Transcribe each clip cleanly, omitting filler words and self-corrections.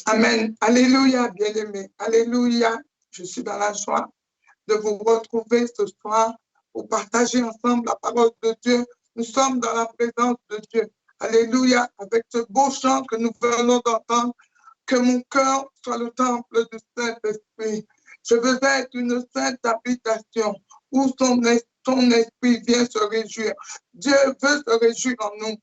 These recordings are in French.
Amen. Alléluia, bien-aimés. Alléluia. Je suis dans la joie de vous retrouver ce soir pour partager ensemble la parole de Dieu. Nous sommes dans la présence de Dieu. Alléluia. Avec ce beau chant que nous venons d'entendre, que mon cœur soit le temple du Saint-Esprit. Je veux être une sainte habitation où son esprit vient se réjouir. Dieu veut se réjouir en nous.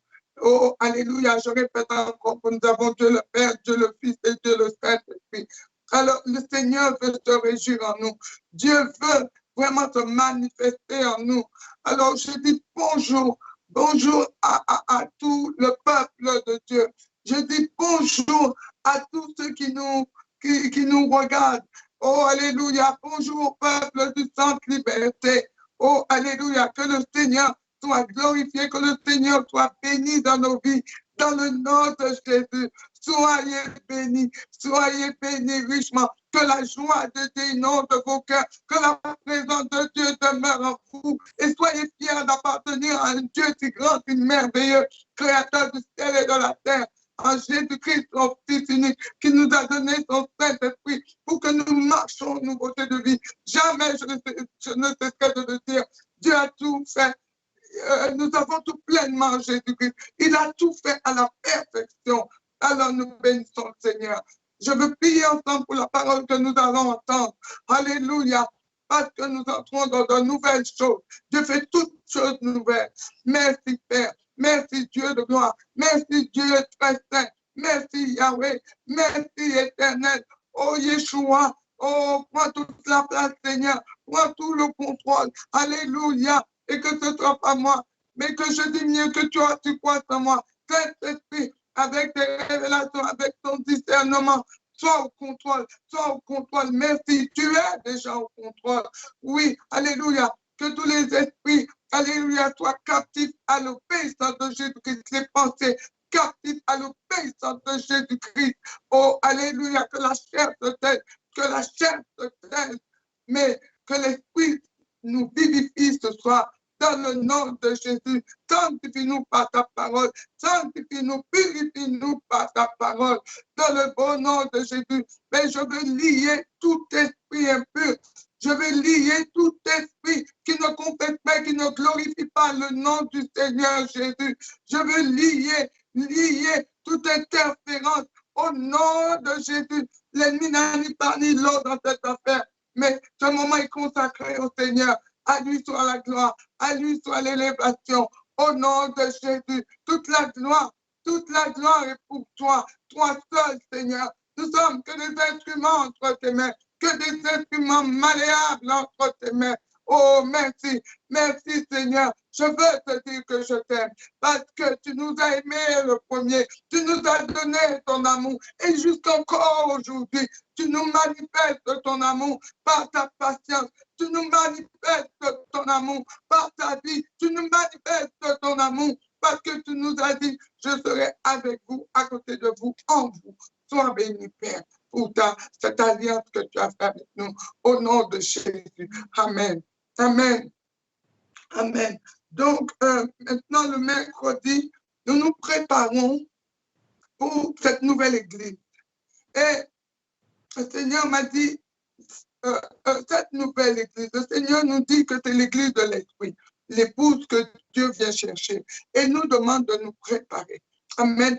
Oh, alléluia, je répète encore que nous avons Dieu le Père, Dieu le Fils et Dieu le Saint-Esprit. Alors, le Seigneur veut se réjouir en nous. Dieu veut vraiment se manifester en nous. Alors, je dis bonjour, bonjour à tout le peuple de Dieu. Je dis bonjour à tous ceux qui nous regardent. Oh, alléluia, bonjour au peuple du Centre Liberté. Oh, alléluia, que le Seigneur soit glorifié, que le Seigneur soit béni dans nos vies, dans le nom de Jésus. Soyez bénis richement, que la joie de Dieu inonde vos cœurs, que la présence de Dieu demeure en vous, et soyez fiers d'appartenir à un Dieu si grand, si merveilleux, créateur du ciel et de la terre, en Jésus-Christ, son Fils unique, qui nous a donné son Saint-Esprit pour que nous marchions en nouveauté de vie. Jamais je ne cesserai de le dire. Dieu a tout fait. Nous avons tout pleinement en Jésus-Christ. Il a tout fait à la perfection. Alors nous bénissons le Seigneur. Je veux prier ensemble pour la parole que nous allons entendre. Alléluia. Parce que nous entrons dans de nouvelles choses. Dieu fait toutes choses nouvelles. Merci Père. Merci Dieu de gloire. Merci Dieu très saint. Merci Yahweh. Merci Éternel. Oh Yeshua. Oh, prends toute la place Seigneur. Prends tout le contrôle. Alléluia. Et que ce soit pas moi, mais que je diminue, que tu crois en moi. Saint-Esprit, avec tes révélations, avec ton discernement, sois au contrôle, sois au contrôle. Merci, tu es déjà au contrôle. Oui, alléluia, que tous les esprits, alléluia, soient captifs à l'obéissance de Jésus-Christ, les pensées captifs à l'obéissance de Jésus-Christ. Oh, alléluia, que la chair se taise, mais que l'esprit nous vivifie ce soir. Dans le nom de Jésus, sanctifie-nous par ta parole, sanctifie-nous, purifie-nous par ta parole, dans le bon nom de Jésus. Mais je veux lier tout esprit impur, je veux lier tout esprit qui ne confesse pas, qui ne glorifie pas le nom du Seigneur Jésus. Je veux lier toute interférence au nom de Jésus. L'ennemi n'a ni part ni l'autre dans cette affaire, mais ce moment est consacré au Seigneur. À lui soit la gloire, à lui soit l'élévation, au nom de Jésus. Toute la gloire est pour toi, toi seul, Seigneur. Nous sommes que des instruments entre tes mains, que des instruments malléables entre tes mains. Oh, merci, merci Seigneur. Je veux te dire que je t'aime parce que tu nous as aimés le premier. Tu nous as donné ton amour et jusqu'encore aujourd'hui, tu nous manifestes ton amour par ta patience. Tu nous manifestes ton amour par ta vie. Tu nous manifestes ton amour parce que tu nous as dit, je serai avec vous, à côté de vous, en vous. Sois béni, Père, pour cette alliance que tu as fait avec nous. Au nom de Jésus. Amen. Amen. Amen. Donc, maintenant, le mercredi, nous nous préparons pour cette nouvelle église. Et le Seigneur m'a dit, cette nouvelle église, le Seigneur nous dit que c'est l'église de l'Esprit, l'épouse que Dieu vient chercher. Et nous demande de nous préparer. Amen.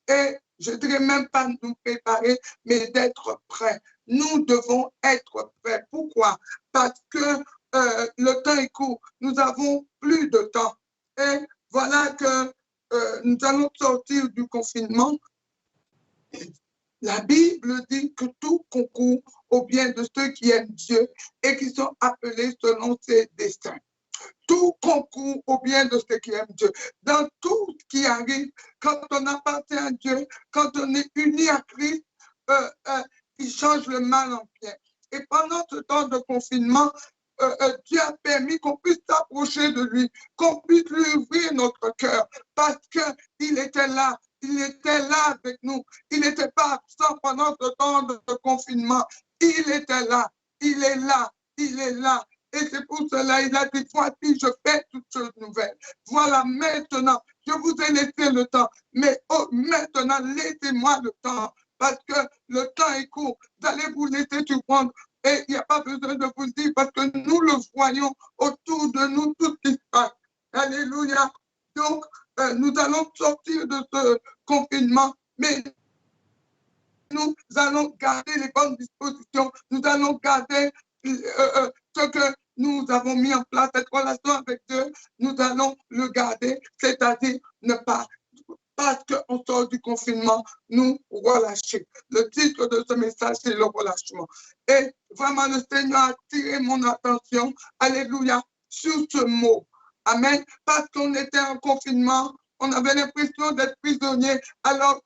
Et je ne dirais même pas nous préparer, mais d'être prêts. Nous devons être prêts. Pourquoi? Parce que le temps est court. Nous avons plus de temps. Et voilà que nous allons sortir du confinement. La Bible dit que tout concourt au bien de ceux qui aiment Dieu et qui sont appelés selon ses desseins. Tout concourt au bien de ceux qui aiment Dieu. Dans tout ce qui arrive, quand on appartient à Dieu, quand on est uni à Christ, il change le mal en bien. Et pendant ce temps de confinement, Dieu a permis qu'on puisse s'approcher de lui, qu'on puisse lui ouvrir notre cœur, parce qu'il était là. Il était là avec nous. Il n'était pas absent pendant ce temps de confinement. Il était là. Il est là. Il est là. Et c'est pour cela il a dit, voici, je fais toutes choses nouvelles. Voilà, maintenant, je vous ai laissé le temps. Mais maintenant, laissez-moi le temps parce que le temps est court. Vous allez vous laisser surprendre. Et il n'y a pas besoin de vous le dire parce que nous le voyons autour de nous, tout ce qui se passe. Alléluia. Donc, nous allons sortir de ce confinement, mais nous allons garder les bonnes dispositions. Nous allons garder ce que nous avons mis en place, cette relation avec Dieu. Nous allons le garder, c'est-à-dire ne pas, parce qu'on sort du confinement, nous relâcher. Le titre de ce message, c'est le relâchement. Et vraiment, le Seigneur a attiré mon attention, alléluia, sur ce mot. Amen. Parce qu'on était en confinement, on avait l'impression d'être prisonnier. Alors,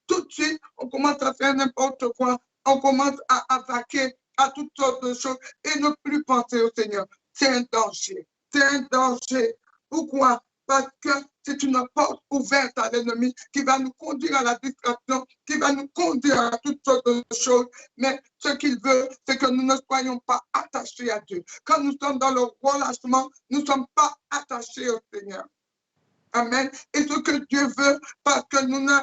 tout de suite, on commence à faire n'importe quoi. On commence à vaquer à toutes sortes de choses et ne plus penser au Seigneur. C'est un danger. C'est un danger. Pourquoi? Parce que c'est une porte ouverte à l'ennemi qui va nous conduire à la distraction, qui va nous conduire à toutes sortes de choses. Mais ce qu'il veut, c'est que nous ne soyons pas attachés à Dieu. Quand nous sommes dans le relâchement, nous ne sommes pas attachés au Seigneur. Amen. Et ce que Dieu veut, parce que nous ne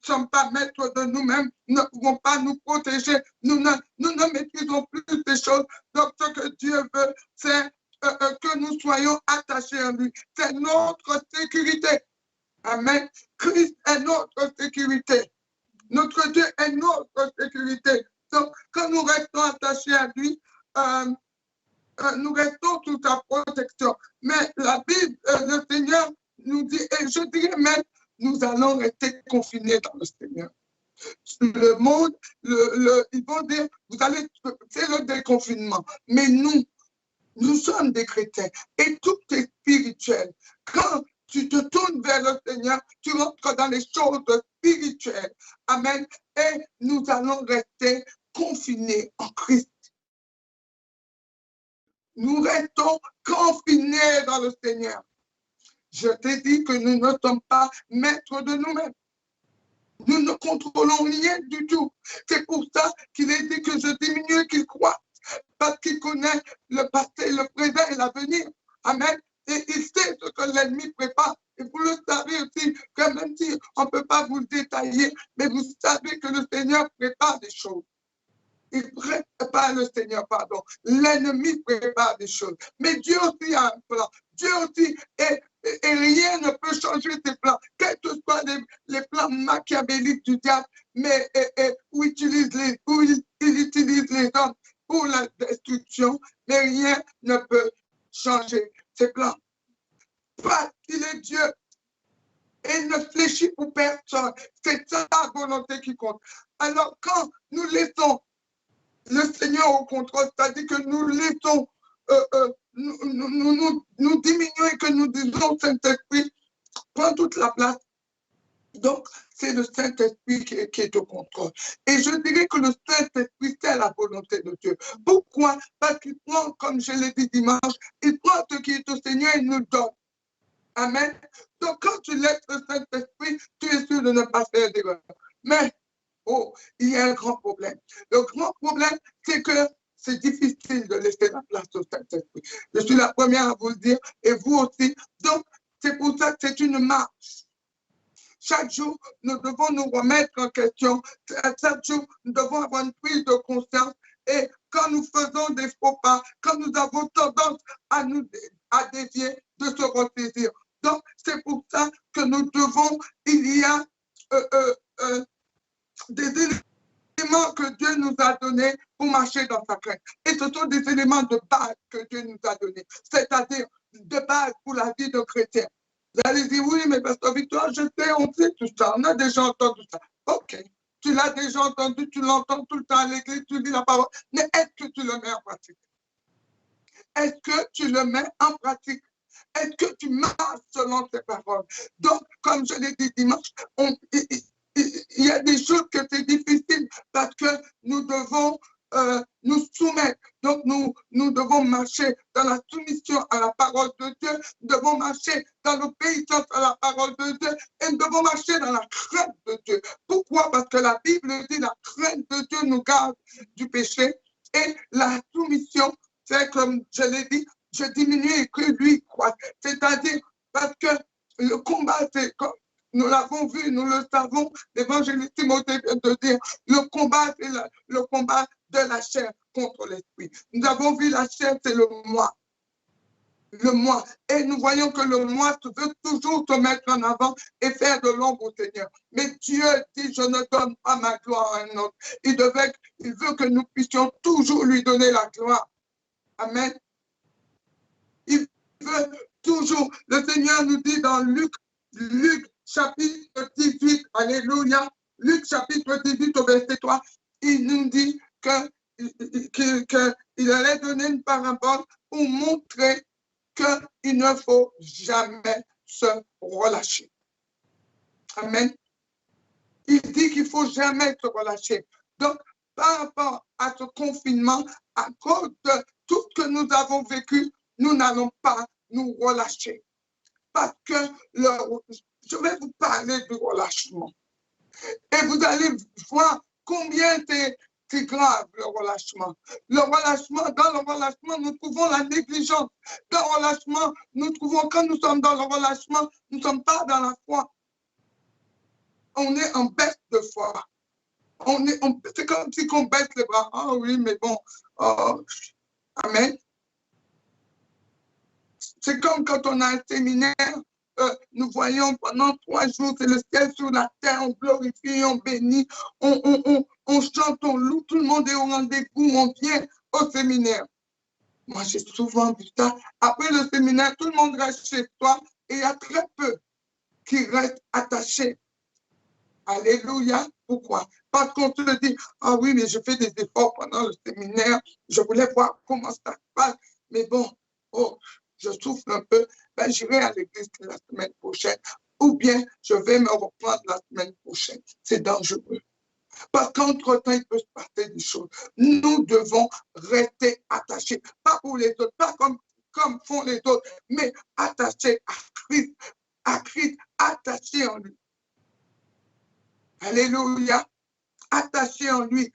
sommes pas maîtres de nous-mêmes, ne pouvons pas nous protéger, nous ne maîtrisons plus ces choses. Donc ce que Dieu veut, c'est que nous soyons attachés à lui. C'est notre sécurité. Amen. Christ est notre sécurité. Notre Dieu est notre sécurité. Donc, quand nous restons attachés à lui, nous restons sous sa protection. Mais la Bible, le Seigneur nous dit, et je dirais même, nous allons rester confinés dans le Seigneur. Le monde, ils vont dire, vous allez, c'est le déconfinement. Mais nous sommes des chrétiens et tout est spirituel. Quand tu te tournes vers le Seigneur, tu rentres dans les choses spirituelles. Amen. Et nous allons rester confinés en Christ. Nous restons confinés dans le Seigneur. Je t'ai dit que nous ne sommes pas maîtres de nous-mêmes. Nous ne contrôlons rien du tout. C'est pour ça qu'il est dit que je diminue et qu'il croît. Parce qu'il connaît le passé, le présent et l'avenir. Amen. Et il sait ce que l'ennemi prépare. Et vous le savez aussi, que même si on ne peut pas vous le détailler, mais vous savez que le Seigneur prépare des choses. Il prépare le Seigneur, pardon. L'ennemi prépare des choses. Mais Dieu aussi a un plan. Dieu aussi, et rien ne peut changer ses plans. Quels que soient les plans machiavéliques du diable, mais où il utilise les hommes pour la destruction, mais rien ne peut changer ses plans. Parce qu'il est Dieu. Et il ne fléchit pour personne. C'est sa volonté qui compte. Alors quand nous laissons le Seigneur au contrôle, c'est-à-dire que nous laissons, nous diminuons et que nous disons Saint-Esprit, prends toute la place. Donc, c'est le Saint-Esprit qui est au contrôle. Et je dirais que le Saint-Esprit, c'est la volonté de Dieu. Pourquoi? Parce qu'il prend, comme je l'ai dit dimanche, il prend ce qui est au Seigneur et nous donne. Amen. Donc, quand tu laisses le Saint-Esprit, tu es sûr de ne pas faire d'erreur. Mais, il y a un grand problème. Le grand problème, c'est que c'est difficile de laisser la place au Saint-Esprit. Je suis la première à vous le dire, et vous aussi. Donc, c'est pour ça que c'est une marche. Chaque jour, nous devons nous remettre en question. Chaque jour, nous devons avoir une prise de conscience. Et quand nous faisons des faux pas, quand nous avons tendance à dévier, de se ressaisir. Donc, c'est pour ça que nous devons, il y a des éléments que Dieu nous a donnés pour marcher dans sa crainte. Et ce sont des éléments de base que Dieu nous a donnés, c'est-à-dire de base pour la vie de chrétien. Vous allez dire, oui, mais Pasteur Victor, je sais, on sait tout ça, on a déjà entendu ça. Ok, tu l'as déjà entendu, tu l'entends tout le temps à l'église, tu lis la parole, mais est-ce que tu le mets en pratique? Est-ce que tu le mets en pratique? Est-ce que tu marches selon ces paroles? Donc, comme je l'ai dit dimanche, il y a des choses que c'est difficile parce que nous devons nous soumettre. Donc, nous devons marcher dans la soumission à la parole de Dieu. Nous devons marcher dans l'obéissance à la parole de Dieu. Et nous devons marcher dans la crainte de Dieu. Pourquoi? Parce que la Bible dit la crainte de Dieu nous garde du péché. Et la soumission, c'est comme je l'ai dit, je diminue et que lui croisse. C'est-à-dire parce que le combat, c'est comme nous l'avons vu, nous le savons. L'évangéliste Timothée vient de dire, le combat, c'est le combat de la chair contre l'esprit. Nous avons vu la chair, c'est le moi. Le moi. Et nous voyons que le moi veut toujours te mettre en avant et faire de l'ombre au Seigneur. Mais Dieu dit, je ne donne pas ma gloire à un autre. Il veut que nous puissions toujours lui donner la gloire. Amen. Il veut toujours. Le Seigneur nous dit dans Luc chapitre 18, alléluia, Luc chapitre 18 au verset 3, il nous dit qu'il allait donner une parabole pour montrer qu'il ne faut jamais se relâcher. Amen. Il dit qu'il ne faut jamais se relâcher. Donc, par rapport à ce confinement, à cause de tout ce que nous avons vécu, nous n'allons pas nous relâcher. Parce que je vais vous parler du relâchement. Et vous allez voir combien c'est grave le relâchement. Le relâchement, dans le relâchement, nous trouvons la négligence. Dans le relâchement, nous trouvons, quand nous sommes dans le relâchement, nous ne sommes pas dans la foi. On est en baisse de foi. C'est comme si on baisse les bras. Ah oui, mais bon. Amen. C'est comme quand on a un séminaire, nous voyons pendant 3 jours, c'est le ciel sur la terre, on glorifie, on bénit, on chante, on loue, tout le monde est au rendez-vous, on vient au séminaire. Moi, j'ai souvent vu ça. Après le séminaire, tout le monde reste chez soi et il y a très peu qui restent attachés. Alléluia. Pourquoi? Parce qu'on se dit, ah oui, mais je fais des efforts pendant le séminaire, je voulais voir comment ça se passe, mais bon, je souffre un peu, ben, j'irai à l'église la semaine prochaine, ou bien je vais me reprendre la semaine prochaine. C'est dangereux. Parce qu'entre-temps, il peut se passer des choses. Nous devons rester attachés, pas pour les autres, pas comme font les autres, mais attachés à Christ, attachés en lui. Alléluia. Attachés en lui,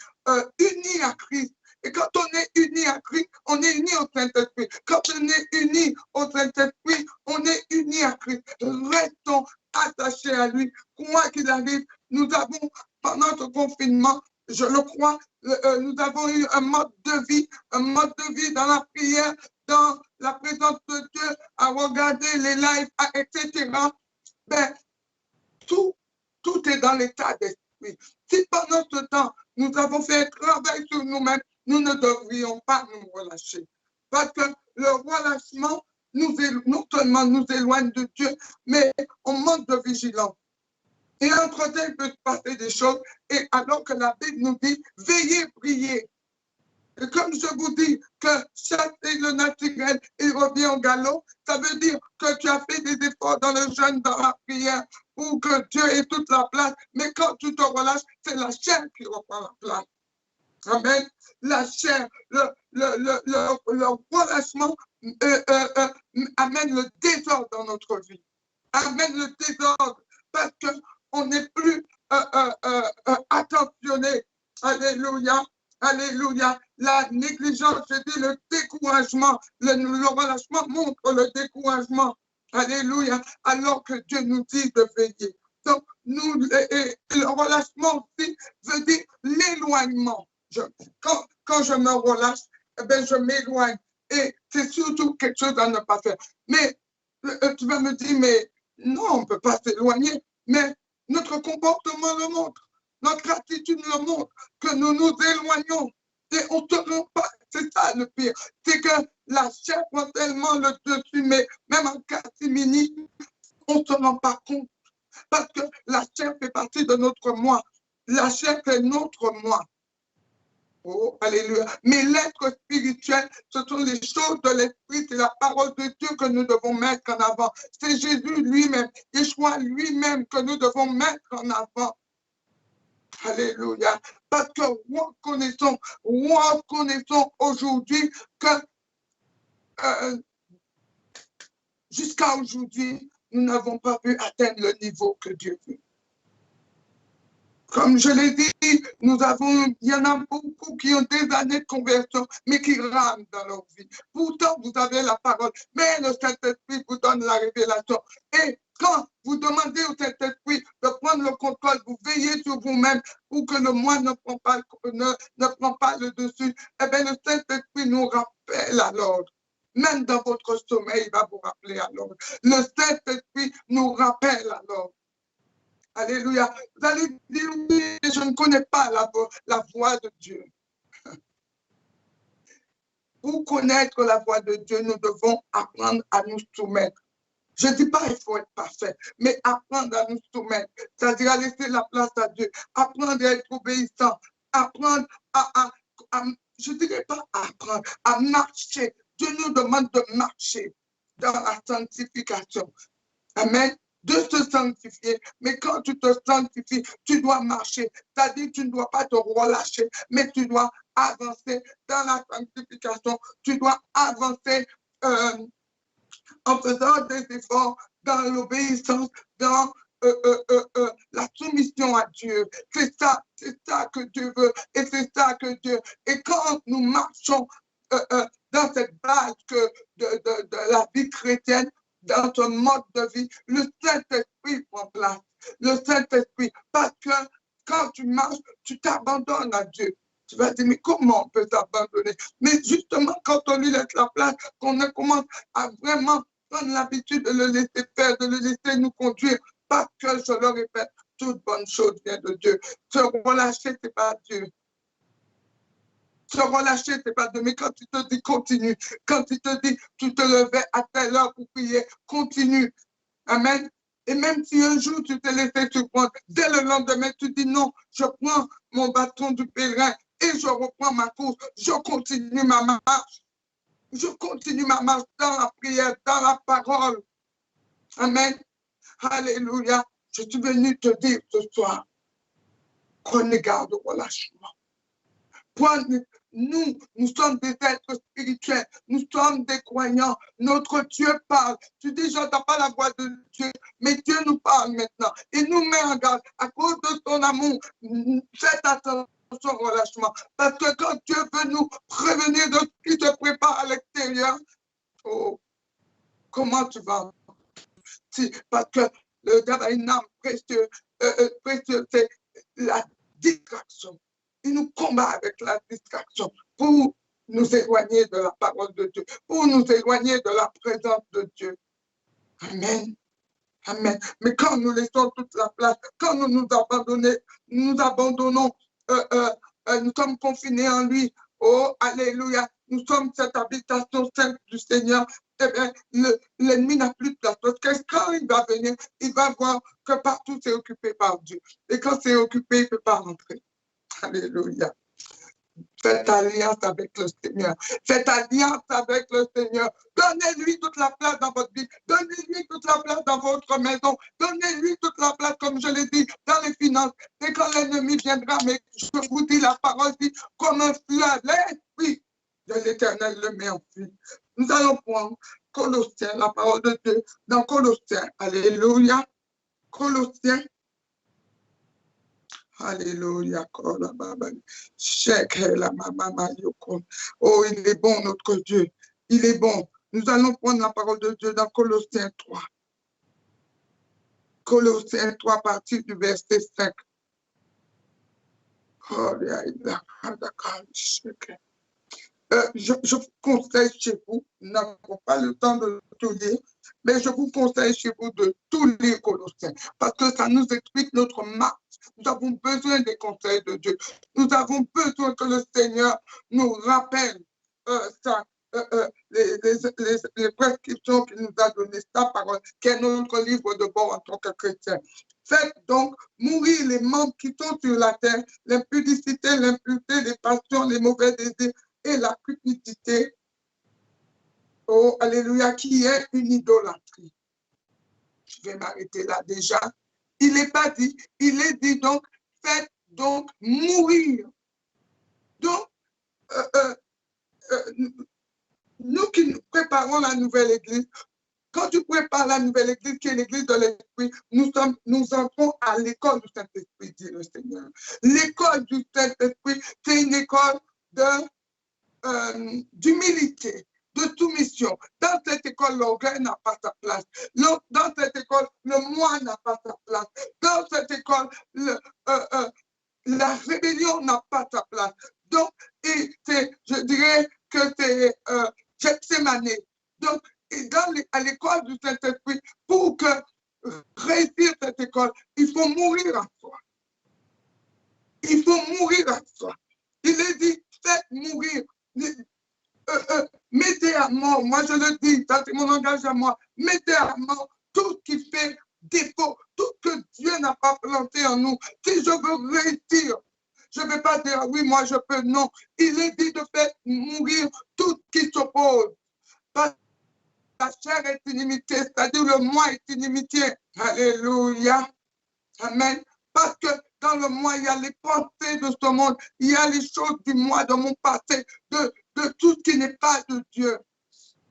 unis à Christ. Et quand on est unis à Christ, on est unis au Saint-Esprit. Quand on est unis au Saint-Esprit, on est unis à Christ. Restons attachés à lui. Quoi qu'il arrive, nous avons, pendant ce confinement, je le crois, nous avons eu un mode de vie dans la prière, dans la présence de Dieu, à regarder les lives, etc. Ben, tout est dans l'état d'esprit. Si pendant ce temps, nous avons fait un travail sur nous-mêmes, nous ne devrions pas nous relâcher. Parce que le relâchement, non seulement nous éloigne de Dieu, mais on manque de vigilance. Et entre-temps, il peut se passer des choses, et alors que la Bible nous dit, veillez, priez. Et comme je vous dis que chasser le naturel, il revient au galop, ça veut dire que tu as fait des efforts dans le jeûne, dans la prière, pour que Dieu ait toute la place. Mais quand tu te relâches, c'est la chair qui reprend la place. Amen. La chair, le relâchement amène le désordre dans notre vie. Amène le désordre parce qu'on n'est plus attentionné. Alléluia. Alléluia. La négligence, je dis le découragement. Le relâchement montre le découragement. Alléluia. Alors que Dieu nous dit de veiller. Donc, le relâchement aussi veut dire l'éloignement. Quand je me relâche, eh bien, je m'éloigne. Et c'est surtout quelque chose à ne pas faire. Mais tu vas me dire, mais non, on ne peut pas s'éloigner. Mais notre comportement le montre. Notre attitude le montre que nous nous éloignons. Et on ne se rend pas. C'est ça le pire. C'est que la chair prend tellement le dessus, mais même en catimini, on ne se rend pas compte. Parce que la chair fait partie de notre moi. La chair fait notre moi. Oh, alléluia. Mais l'être spirituel, ce sont les choses de l'esprit, c'est la parole de Dieu que nous devons mettre en avant. C'est Jésus lui-même, Yeshua lui-même que nous devons mettre en avant. Alléluia. Parce que reconnaissons aujourd'hui que jusqu'à aujourd'hui, nous n'avons pas pu atteindre le niveau que Dieu veut. Comme je l'ai dit, il y en a beaucoup qui ont des années de conversion, mais qui rament dans leur vie. Pourtant, vous avez la parole, mais le Saint-Esprit vous donne la révélation. Et Quand vous demandez au Saint-Esprit de prendre le contrôle, vous veillez sur vous-même pour que le moi ne prend pas le dessus, eh bien, le Saint-Esprit nous rappelle à l'ordre. Même dans votre sommeil, il va vous rappeler à l'ordre. Le Saint-Esprit nous rappelle à l'ordre. Alléluia. Vous allez dire, oui, je ne connais pas la voix de Dieu. Pour connaître la voix de Dieu, nous devons apprendre à nous soumettre. Je ne dis pas qu'il faut être parfait, mais apprendre à nous soumettre, c'est-à-dire à laisser la place à Dieu, apprendre à être obéissant, apprendre je ne dirais pas apprendre, à marcher. Dieu nous demande de marcher dans la sanctification. Amen. De se sanctifier. Mais quand tu te sanctifies, tu dois marcher. C'est-à-dire que tu ne dois pas te relâcher, mais tu dois avancer dans la sanctification. Tu dois avancer en faisant des efforts dans l'obéissance, dans la soumission à Dieu. C'est ça que Dieu veut et c'est ça que Dieu. Et quand nous marchons dans cette base de la vie chrétienne, dans ton mode de vie, le Saint-Esprit prend place. Le Saint-Esprit, parce que quand tu marches, tu t'abandonnes à Dieu. Tu vas dire, mais comment on peut s'abandonner? Mais justement, quand on lui laisse la place, qu'on commence à vraiment prendre l'habitude de le laisser faire, de le laisser nous conduire, parce que, je le répète, toute bonne chose vient de Dieu. Se relâcher, ce n'est pas Dieu. Se relâcher, ce n'est pas Dieu. Mais quand tu te dis continue, quand tu te dis tu te levais à telle heure pour prier, continue. Amen. Et même si un jour tu t'es laissé surprendre, dès le lendemain, tu dis non, je prends mon bâton du pèlerin et je reprends ma course. Je continue ma marche. Je continue ma marche dans la prière, dans la parole. Amen. Alléluia. Je suis venu te dire ce soir, prenez garde au relâchement. Nous sommes des êtres spirituels, nous sommes des croyants, notre Dieu parle. Tu dis, je n'entends pas la voix de Dieu, mais Dieu nous parle maintenant. Il nous met en garde à cause de son amour. Faites attention au relâchement, parce que quand Dieu veut nous prévenir de ce qui se prépare à l'extérieur, oh, comment tu vas? Parce que le diable a une arme précieuse, c'est la distraction. Il nous combat avec la distraction pour nous éloigner de la parole de Dieu, pour nous éloigner de la présence de Dieu. Amen. Amen. Mais quand nous laissons toute la place, quand nous abandonnons, nous sommes confinés en lui. Oh, alléluia. Nous sommes cette habitation sainte du Seigneur. Eh bien, l'ennemi n'a plus de place. Parce que quand il va venir, il va voir que partout c'est occupé par Dieu. Et quand c'est occupé, il ne peut pas rentrer. Alléluia. Faites alliance avec le Seigneur. Faites alliance avec le Seigneur. Donnez-lui toute la place dans votre vie. Donnez-lui toute la place dans votre maison. Donnez-lui toute la place, comme je l'ai dit, dans les finances. Et quand l'ennemi viendra, mais je vous dis, la parole dit, comme un fleuve, l'esprit de l'Éternel le met en fuite. Nous allons prendre Colossiens, la parole de Dieu, dans Colossiens. Alléluia. Colossiens. Alléluia. Oh, il est bon, notre Dieu. Il est bon. Nous allons prendre la parole de Dieu dans Colossiens 3. Colossiens 3, à partir du verset 5. Je vous conseille chez vous, nous n'avons pas le temps de tout lire, mais je vous conseille chez vous de tout lire Colossiens, parce que ça nous explique notre marche. Nous avons besoin des conseils de Dieu. Nous avons besoin que le Seigneur nous rappelle les prescriptions qu'il nous a données, sa parole, qui est notre livre de bord en tant que chrétien. Faites donc mourir les membres qui sont sur la terre, l'impudicité, l'impureté, les passions, les mauvais désirs et la cupidité. Oh, alléluia, qui est une idolâtrie. Je vais m'arrêter là déjà. Il n'est pas dit, il est dit donc, faites donc mourir. Donc, nous qui nous préparons la nouvelle église, quand tu prépares la nouvelle église, qui est l'église de l'Esprit, nous entrons à l'école du Saint-Esprit, dit le Seigneur. L'école du Saint-Esprit, c'est une école d'humilité. de soumission. Dans cette école, l'orgueil n'a pas sa place. Dans cette école, le moi n'a pas sa place. Dans cette école, la rébellion n'a pas sa place. Donc, je dirais que c'est Gethsemane. Donc, à l'école du Saint-Esprit, pour réussir cette école, il faut mourir à soi. Il faut mourir à soi. Il est dit, faites mourir. Mettez à mort, moi je le dis, ça c'est mon engagement, mettez à mort tout ce qui fait défaut, tout ce que Dieu n'a pas planté en nous. Si je veux réussir, je ne vais pas dire oui, moi je peux, non. Il est dit de faire mourir tout ce qui s'oppose. Parce que la chair est inimitié, c'est-à-dire le moi est inimitié. Alléluia. Amen. Parce que dans le moi, il y a les pensées de ce monde, il y a les choses du moi, de mon passé, de tout ce qui n'est pas de Dieu.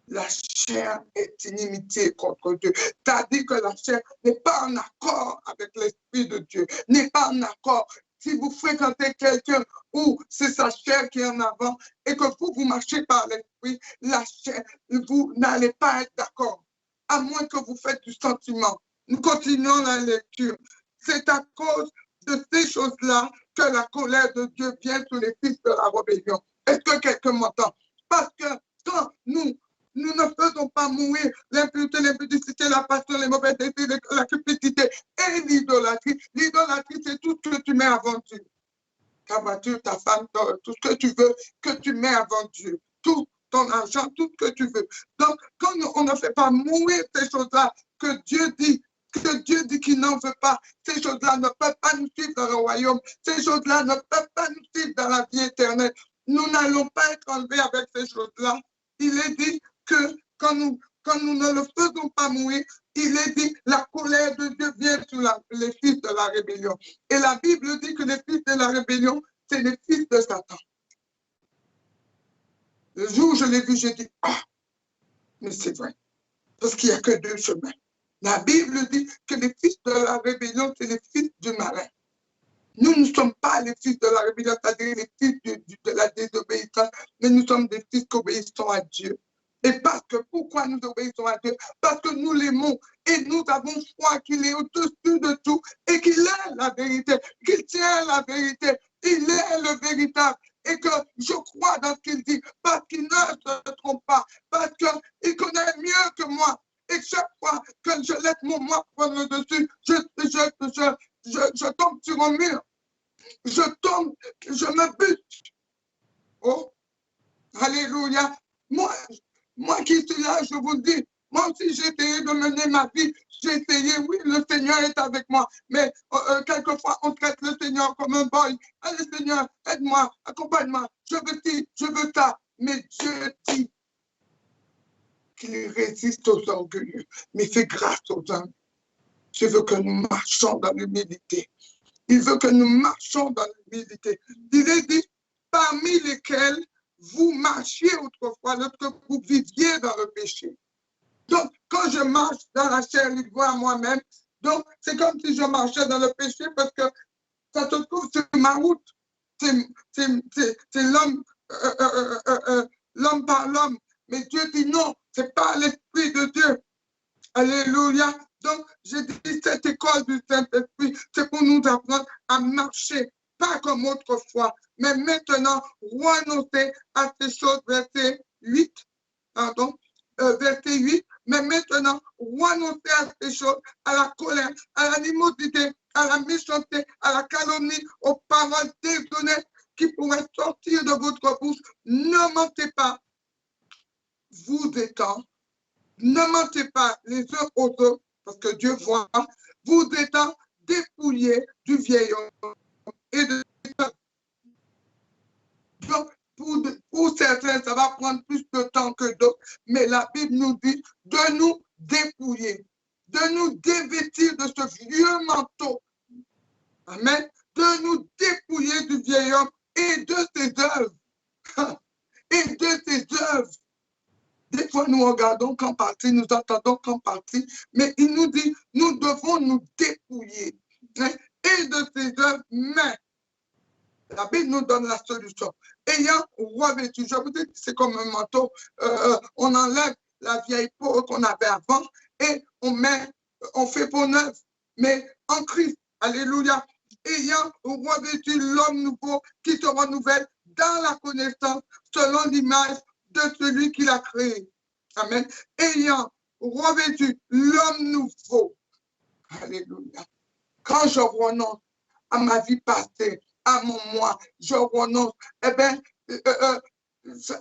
La chair est inimitié contre Dieu. C'est-à-dire que la chair n'est pas en accord avec l'Esprit de Dieu, n'est pas en accord. Si vous fréquentez quelqu'un où c'est sa chair qui est en avant et que vous marchez par l'Esprit, la chair, vous n'allez pas être d'accord, à moins que vous faites du sentiment. Nous continuons la lecture. C'est à cause de ces choses-là que la colère de Dieu vient sur les fils de la rébellion. Est-ce que quelqu'un m'entend? Parce que quand nous ne faisons pas mourir l'impureté, l'impudicité, la passion, les mauvaises désirs, la cupidité et l'idolâtrie. L'idolâtrie, c'est tout ce que tu mets avant Dieu. Ta voiture, ta femme, tout ce que tu veux, que tu mets avant Dieu. Tout ton argent, tout ce que tu veux. Donc, quand on ne fait pas mourir ces choses-là que Dieu dit qu'il n'en veut pas, ces choses-là ne peuvent pas nous suivre dans le royaume. Ces choses-là ne peuvent pas nous suivre dans la vie éternelle. Nous n'allons pas être enlevés avec ces choses-là. Il est dit que quand nous ne le faisons pas mourir, il est dit la colère de Dieu vient sur les fils de la rébellion. Et la Bible dit que les fils de la rébellion, c'est les fils de Satan. Le jour où je l'ai vu, j'ai dit, ah, mais c'est vrai. Parce qu'il n'y a que deux chemins. La Bible dit que les fils de la rébellion, c'est les fils du malin. Nous ne sommes pas les fils de la rébellion, c'est-à-dire les fils de la désobéissance, mais nous sommes des fils qui obéissent à Dieu. Et parce que, pourquoi nous obéissons à Dieu? Parce que nous l'aimons et nous avons foi qu'il est au-dessus de tout et qu'il est la vérité, qu'il tient la vérité, il est le véritable. Et que je crois dans ce qu'il dit, parce qu'il ne se trompe pas, parce qu'il connaît mieux que moi. Et chaque fois que je laisse mon moi prendre le dessus, je tombe sur un mur. Je tombe, je me bute. Oh, alléluia. Moi qui suis là, je vous dis, moi aussi j'ai essayé de mener ma vie. J'ai essayé, oui, le Seigneur est avec moi. Mais quelquefois, on traite le Seigneur comme un boy. Allez Seigneur, aide-moi, accompagne-moi. Je veux ci, je veux ça. Mais Dieu dit qu'il résiste aux orgueilleux, mais fait grâce aux hommes. Je veux que nous marchions dans l'humilité. Il veut que nous marchions dans l'humilité. Il est dit, parmi lesquels vous marchiez autrefois, lorsque vous viviez dans le péché. Donc, quand je marche dans la chair, il voit moi-même. Donc, c'est comme si je marchais dans le péché parce que ça se trouve sur ma route. C'est l'homme par l'homme. Mais Dieu dit non, c'est pas l'Esprit de Dieu. Alléluia. Donc, j'ai dit, cette école du Saint-Esprit, c'est pour nous apprendre à marcher, pas comme autrefois, mais maintenant, renoncer à ces choses, verset 8, pardon, verset 8, mais maintenant, renoncer à ces choses, à la colère, à l'animosité, à la méchanceté, à la calomnie, aux paroles déshonnêtes qui pourraient sortir de votre bouche. Ne mentez pas, vous étant, ne mentez pas les uns aux autres, parce que Dieu voit, vous étant dépouillés du vieil homme et de donc, pour certains, ça va prendre plus de temps que d'autres, mais la Bible nous dit de nous dépouiller, de nous dévêtir de ce vieux manteau. Amen. De nous dépouiller du vieil homme et de ses œuvres. Et de ses œuvres. Des fois, nous regardons qu'en partie, nous entendons qu'en partie, mais il nous dit, nous devons nous dépouiller. Hein, et de ses œuvres, mais La Bible nous donne la solution. Ayant revêtu, je vous dis que c'est comme un manteau, on enlève la vieille peau qu'on avait avant et on fait peau neuve. Mais en Christ, alléluia, ayant revêtu l'homme nouveau qui se renouvelle dans la connaissance selon l'image de celui qui l'a créé. Amen. Ayant revêtu l'homme nouveau. Alléluia. Quand je renonce à ma vie passée, à mon moi, je renonce, eh bien,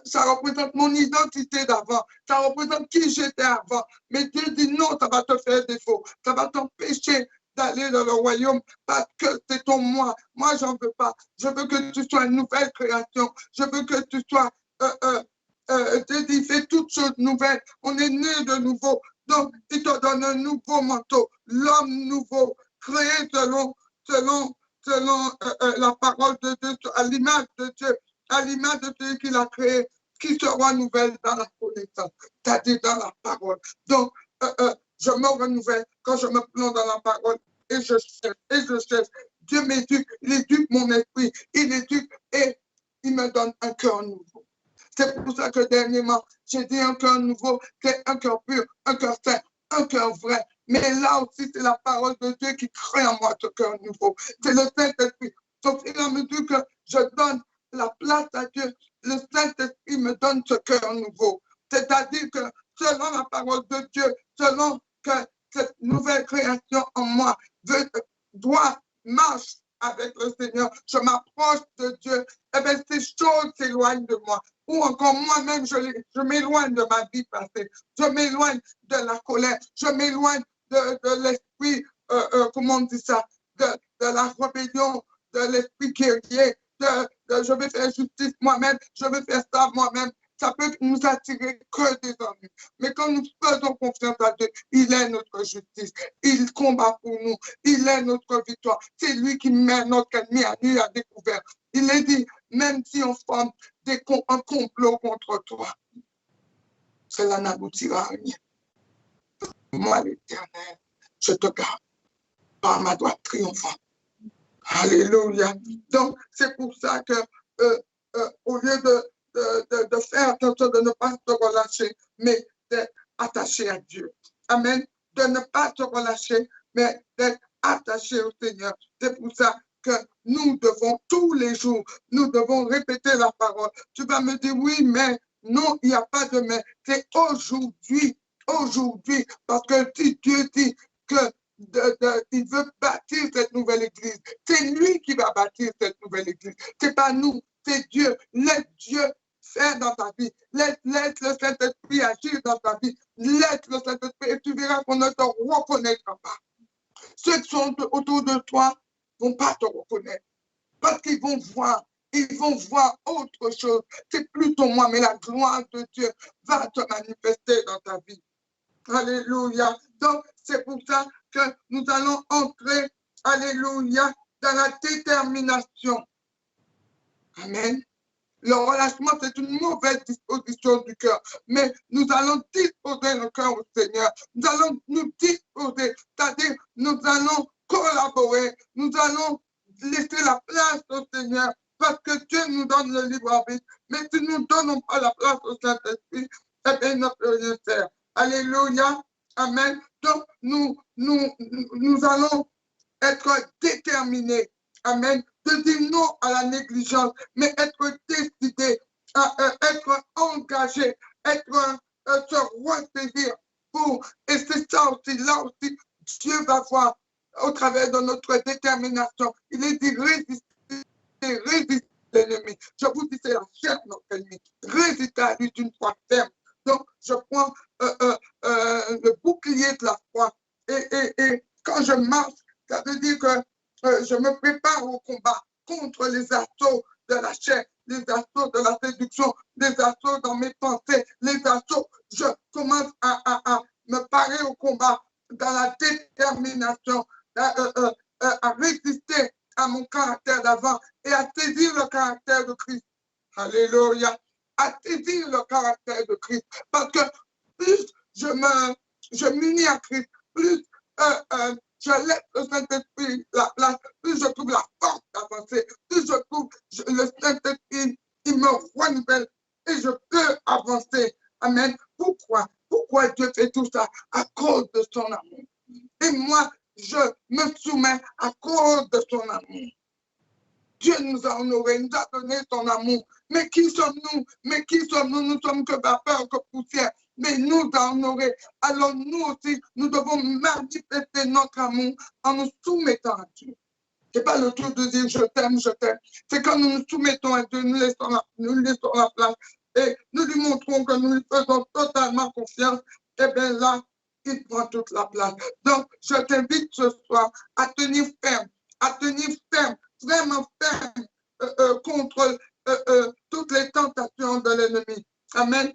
ça représente mon identité d'avant, ça représente qui j'étais avant. Mais Dieu dit non, ça va te faire défaut, ça va t'empêcher d'aller dans le royaume parce que c'est ton moi. Moi, j'en veux pas. Je veux que tu sois une nouvelle création. Je veux que tu sois, Dieu dit, fais toutes choses nouvelles. On est né de nouveau. Donc, il te donne un nouveau manteau, l'homme nouveau, créé selon la parole de Dieu, à l'image de Dieu, à l'image de celui qui l'a créé, qui se renouvelle dans la connaissance, c'est-à-dire dans la parole. Donc, je me renouvelle quand je me plonge dans la parole et je cherche. Dieu m'éduque, il éduque mon esprit, il éduque et il me donne un cœur nouveau. C'est pour ça que dernièrement, j'ai dit un cœur nouveau, c'est un cœur pur, un cœur saint, un cœur vrai. Mais là aussi, c'est la parole de Dieu qui crée en moi ce cœur nouveau. C'est le Saint-Esprit. Donc, il a me dit que je donne la place à Dieu. Le Saint-Esprit me donne ce cœur nouveau. C'est-à-dire que selon la parole de Dieu, selon que cette nouvelle création en moi marche avec le Seigneur, je m'approche de Dieu, et bien ces choses s'éloignent de moi. Ou encore moi-même, je m'éloigne de ma vie passée. Je m'éloigne de la colère. Je m'éloigne de l'esprit, comment on dit ça, de la rébellion, de l'esprit guerrier, je vais faire justice moi-même, je vais faire ça moi-même. Ça peut nous attirer que des hommes. Mais quand nous faisons confiance à Dieu, il est notre justice. Il combat pour nous. Il est notre victoire. C'est lui qui met notre ennemi à nu à découvert. Il est dit, même si on forme un complot contre toi, cela n'aboutira à rien. Moi, l'Éternel, je te garde par ma droite triomphante. Alléluia. Donc, c'est pour ça que, au lieu de faire attention, de ne pas se relâcher, mais d'être attaché à Dieu. Amen. De ne pas se relâcher, mais d'être attaché au Seigneur. C'est pour ça que nous devons, tous les jours, nous devons répéter la parole. Tu vas me dire, oui, mais non, il n'y a pas de mais. C'est aujourd'hui, parce que si Dieu dit que il veut bâtir cette nouvelle église. C'est lui qui va bâtir cette nouvelle église. C'est pas nous, c'est Dieu. Laisse Dieu faire dans ta vie. Laisse le Saint-Esprit agir dans ta vie. Laisse le Saint-Esprit et tu verras qu'on ne te reconnaîtra pas. Ceux qui sont autour de toi ne vont pas te reconnaître parce qu'ils vont voir. Ils vont voir autre chose. C'est plutôt moi, mais la gloire de Dieu va te manifester dans ta vie. Alléluia. Donc, c'est pour ça que nous allons entrer, alléluia, dans la détermination. Amen. Le relâchement, c'est une mauvaise disposition du cœur. Mais nous allons disposer le cœur au Seigneur. Nous allons nous disposer, c'est-à-dire nous allons collaborer. Nous allons laisser la place au Seigneur parce que Dieu nous donne le libre arbitre. Mais si nous ne donnons pas la place au Saint-Esprit, eh bien, il ne peut rien faire. Alléluia. Amen. Donc, nous allons être déterminés. Amen. De dire non à la négligence, mais être décidé, être engagé, se ressaisir pour. Et c'est ça aussi, là aussi, Dieu va voir au travers de notre détermination. Il est dit résister l'ennemi. Je vous dis, c'est la chair de notre ennemi. Résister à lui d'une foi ferme. Donc, je prends le bouclier de la foi. Et quand je marche, ça veut dire que je me prépare au combat contre les assauts de la chair, les assauts de la séduction, les assauts dans mes pensées, les assauts. Je commence à me parer au combat dans la détermination, à résister à mon caractère d'avant et à saisir le caractère de Christ. Alléluia. À saisir le caractère de Christ. Parce que plus je m'unis à Christ, plus je laisse le Saint-Esprit la place, plus je trouve la force d'avancer, plus je le Saint-Esprit, il me renouvelle et je peux avancer. Amen. Pourquoi? Pourquoi Dieu fait tout ça? À cause de son amour. Et moi, je me soumets à cause de son amour. Dieu nous a honorés, nous a donné son amour. Mais qui sommes-nous? Mais qui sommes-nous? Nous sommes que vapeur, que poussière. Mais nous a honorés. Alors nous aussi, nous devons manifester notre amour en nous soumettant à Dieu. Ce n'est pas le truc de dire je t'aime, je t'aime. C'est quand nous nous soumettons à Dieu, nous laissons la place et nous lui montrons que nous lui faisons totalement confiance. Et bien là, il prend toute la place. Donc, je t'invite ce soir à tenir ferme, vraiment ferme contre toutes les tentations de l'ennemi. Amen.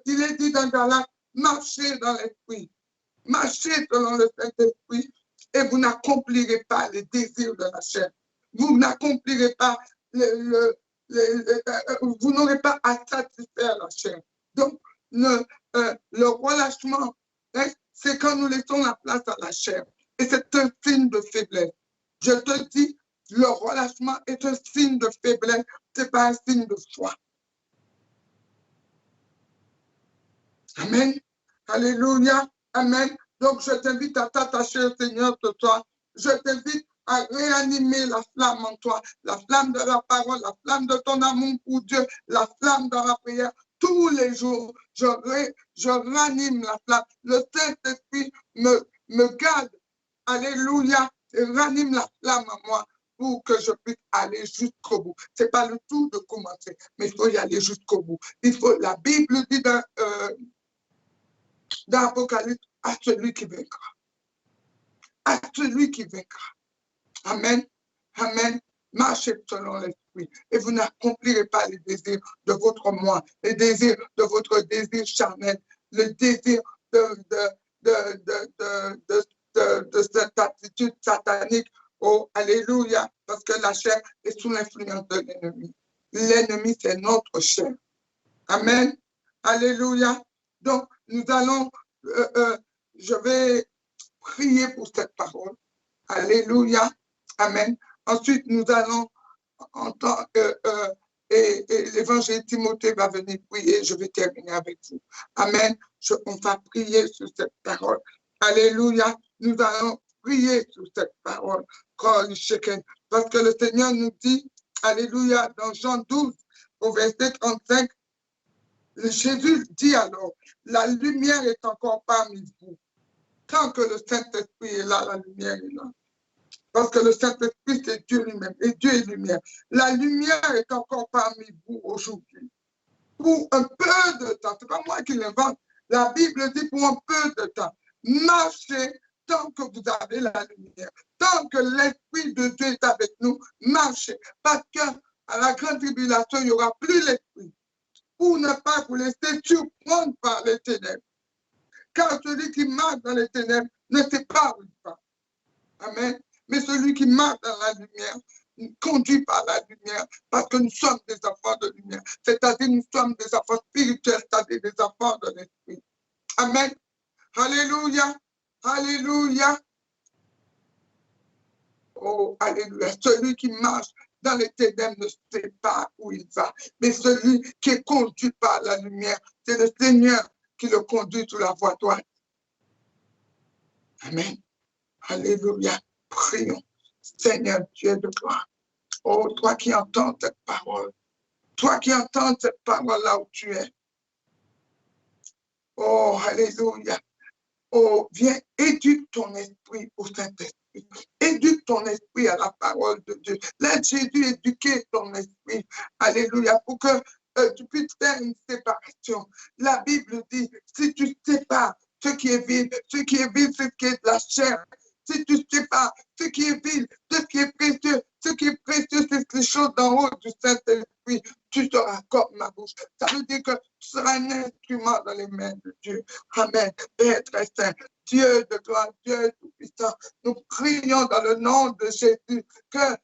Il est dit dans Galates, marchez dans l'esprit, marchez selon le Saint-Esprit et vous n'accomplirez pas les désirs de la chair. Vous n'accomplirez pas, vous n'aurez pas à satisfaire la chair. Donc, le relâchement, hein, c'est quand nous laissons la place à la chair. Et c'est un signe de faiblesse. Je te dis, le relâchement est un signe de faiblesse, ce n'est pas un signe de foi. Amen. Alléluia. Amen. Donc, je t'invite à t'attacher au Seigneur ce soir. Je t'invite à réanimer la flamme en toi, la flamme de la parole, la flamme de ton amour pour Dieu, la flamme dans la prière. Tous les jours, je ranime la flamme. Le Saint-Esprit me garde. Alléluia. Et ranime la flamme en moi pour que je puisse aller jusqu'au bout. Ce n'est pas le tout de commencer, mais il faut y aller jusqu'au bout. La Bible dit dans l'Apocalypse, à celui qui vaincra. À celui qui vaincra. Amen. Amen. Marchez selon l'esprit et vous n'accomplirez pas les désirs de votre moi, les désirs de votre désir charnel, le désir de cette attitude satanique. Oh, alléluia, parce que la chair est sous l'influence de l'ennemi. L'ennemi, c'est notre chair. Amen. Alléluia. Donc, nous allons, je vais prier pour cette parole. Alléluia. Amen. Ensuite, nous allons entendre, et l'évangile Timothée va venir prier. Je vais terminer avec vous. Amen. On va prier sur cette parole. Alléluia. Nous allons prier sur cette parole. Parce que le Seigneur nous dit, alléluia, dans Jean 12, au verset 35, Jésus dit alors, la lumière est encore parmi vous. Tant que le Saint-Esprit est là, la lumière est là. Parce que le Saint-Esprit, c'est Dieu lui-même. Et Dieu est lumière. La lumière est encore parmi vous aujourd'hui. Pour un peu de temps. Ce n'est pas moi qui l'invente. La Bible dit pour un peu de temps. Marchez tant que vous avez la lumière. Tant que l'Esprit de Dieu est avec nous, marchez. Parce qu'à la grande tribulation, il n'y aura plus l'Esprit. Pour ne pas vous laisser surprendre par les ténèbres. Car celui qui marche dans les ténèbres ne sait pas où il va. Amen. Mais celui qui marche dans la lumière, conduit par la lumière, parce que nous sommes des enfants de lumière. C'est-à-dire nous sommes des enfants spirituels, c'est-à-dire des enfants de l'Esprit. Amen. Alléluia. Alléluia. Oh, alléluia. Celui qui marche dans les ténèbres ne sait pas où il va. Mais celui qui est conduit par la lumière, c'est le Seigneur qui le conduit sur la voie droite. Amen. Alléluia. Prions. Seigneur Dieu de gloire. Oh, toi qui entends cette parole. Toi qui entends cette parole là où tu es. Oh, alléluia. Oh, viens, éduque ton esprit au Saint-Esprit. Éduque ton esprit à la parole de Dieu. Laisse Jésus éduquer ton esprit. Alléluia. Pour que tu puisses faire une séparation. La Bible dit, si tu sépares ce qui est vide, ce qui est vide, ce qui est de la chair, si tu sépares ce qui est vide, ce qui est précieux, c'est les choses d'en haut du Saint-Esprit, tu seras comme ma bouche. Ça veut dire que tu seras un instrument dans les mains de Dieu. Amen. Père très saint, Dieu de gloire, Dieu tout-puissant, nous prions dans le nom de Jésus que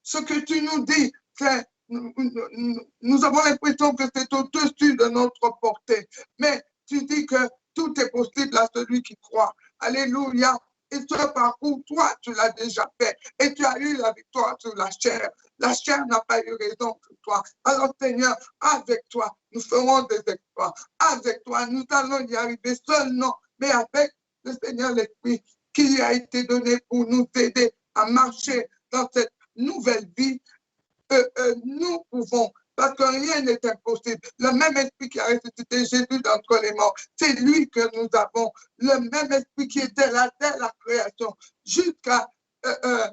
ce que tu nous dis, c'est nous avons l'impression que c'est au-dessus de notre portée. Mais tu dis que tout est possible à celui qui croit. Alléluia. et ce parcours, toi, tu l'as déjà fait et tu as eu la victoire sur la chair. La chair n'a pas eu raison sur toi. Alors, Seigneur, avec toi, nous ferons des exploits. Avec toi, nous allons y arriver seul, non, mais avec le Seigneur l'Esprit qui a été donné pour nous aider à marcher dans cette nouvelle vie. Nous pouvons, parce que rien n'est impossible. Le même esprit qui a ressuscité Jésus d'entre les morts, c'est lui que nous avons. Le même esprit qui était là dès la création, jusqu'à à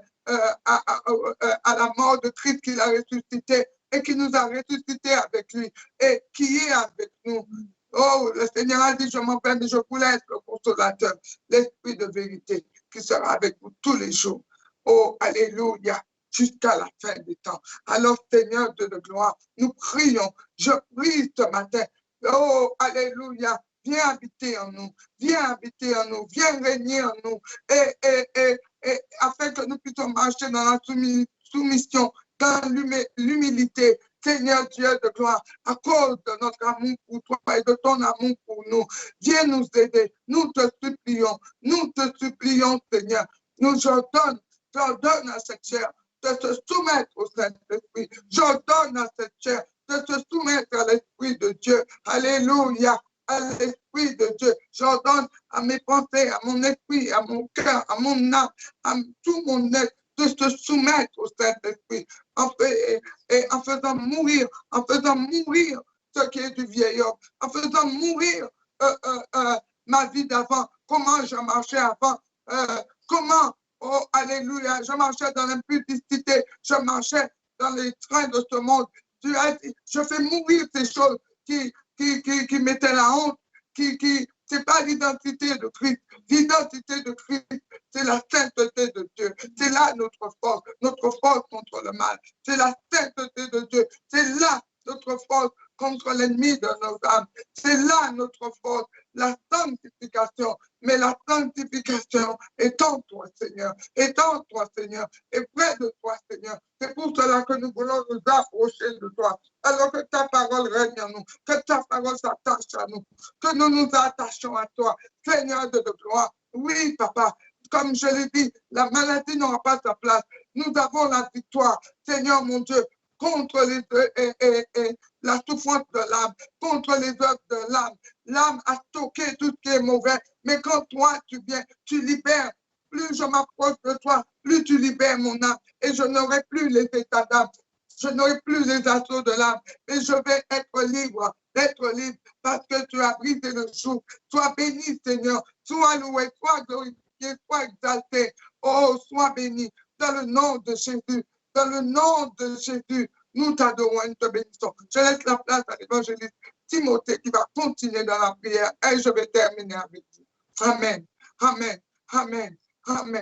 la mort de Christ qu'il a ressuscité et qui nous a ressuscité avec lui et qui est avec nous. Oh, le Seigneur a dit, je m'en vais, mais je vous laisse le consolateur, l'esprit de vérité qui sera avec vous tous les jours. Oh, alléluia, jusqu'à la fin des temps. Alors, Seigneur de gloire, nous prions. Je prie ce matin. Oh, alléluia, viens habiter en nous, viens habiter en nous, viens régner en nous, et afin que nous puissions marcher dans la soumission, dans l'humilité. Seigneur Dieu de gloire, à cause de notre amour pour toi et de ton amour pour nous, viens nous aider. Nous te supplions, Seigneur. J'ordonne à cette chair de se soumettre au Saint-Esprit. J'ordonne à cette chair de se soumettre à l'Esprit de Dieu. Alléluia, à l'Esprit de Dieu. J'ordonne à mes pensées, à mon esprit, à mon cœur, à mon âme, à tout mon être, de se soumettre au Saint-Esprit en faisant mourir ce qui est du vieil homme, en faisant mourir ma vie d'avant, comment je marchais avant, comment, oh alléluia, je marchais dans l'impudicité, je marchais dans les trains de ce monde. Tu as dit, je fais mourir ces choses qui mettaient la honte, c'est pas l'identité de Christ. L'identité de Christ, c'est la sainteté de Dieu. C'est là notre force contre le mal. C'est la sainteté de Dieu. C'est là notre force contre l'ennemi de nos âmes. C'est là notre force, la sanctification. Mais la sanctification est en toi, Seigneur. Est en toi, Seigneur. Et près de toi, Seigneur. C'est pour cela que nous voulons nous approcher de toi. Alors que ta parole règne en nous. Que ta parole s'attache à nous. Que nous nous attachons à toi. Seigneur de gloire. Oui, Papa. Comme je l'ai dit, la maladie n'aura pas sa place. Nous avons la victoire. Seigneur, mon Dieu, contre la souffrance de l'âme, contre les œuvres de l'âme. L'âme a stocké tout ce qui est mauvais, mais quand toi, tu viens, tu libères. Plus je m'approche de toi, plus tu libères mon âme, et je n'aurai plus les états d'âme, je n'aurai plus les assauts de l'âme, mais je vais être libre, parce que tu as brisé le joug. Sois béni, Seigneur, sois loué, sois glorifié, sois exalté. Oh, sois béni, dans le nom de Jésus. Dans le nom de Jésus, nous t'adorons et nous te bénissons. Je laisse la place à l'évangéliste Timothée qui va continuer dans la prière et je vais terminer avec vous. Amen, amen, amen, amen.